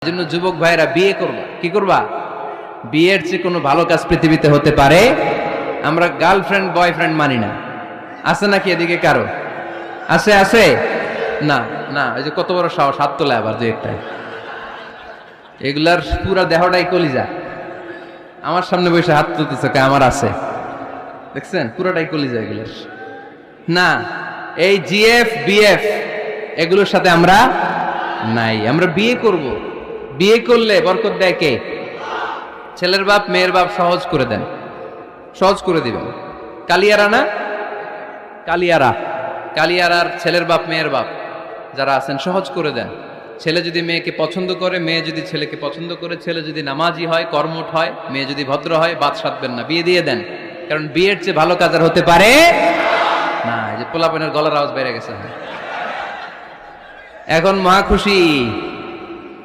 জন্য যুবক ভাইরা বিয়ে করবা। কি করবা? বিয়ের চেয়ে কোনো ভালো কাজ পৃথিবীতে হতে পারে? আমরা গার্লফ্রেন্ড বয়ফ্রেন্ড মানি না। আছে নাকি এদিকে কারো? আছে আছে না না, ওই যে কত বড় সাহস, হাত তোলা আবার যে একটা। এগুলার পুরা দেহটাই কলিজা। আমার সামনে বসে হাত তুলতেছে, আমার আছে, দেখছেন পুরোটাই কলিজা এগুলোর। না, এই জিএফ বিএফ এগুলোর সাথে আমরা নাই। আমরা বিয়ে করব। বিয়ে করলে বরকত দেয় কে? ছেলের বাপ মেয়ের বাপ সহজ করে দেন, সহজ করে দিবেন। কালিয়ারা না, কালিয়ারার ছেলের বাপ মেয়ের বাপ যারা আছেন সহজ করে দেন। ছেলে যদি মেয়েকে পছন্দ করে, মেয়ে যদি ছেলেকে পছন্দ করে, ছেলে যদি নামাজি হয়, কর্মঠ হয়, মেয়ে যদি ভদ্র হয়, বাদ সাধবেন না, বিয়ে দিয়ে দেন। কারণ বিয়ের চেয়ে ভালো কাজ আর হতে পারে না। এই যে পোলাপানের গলার আওয়াজ বেড়ে গেছে, এখন মা খুশি।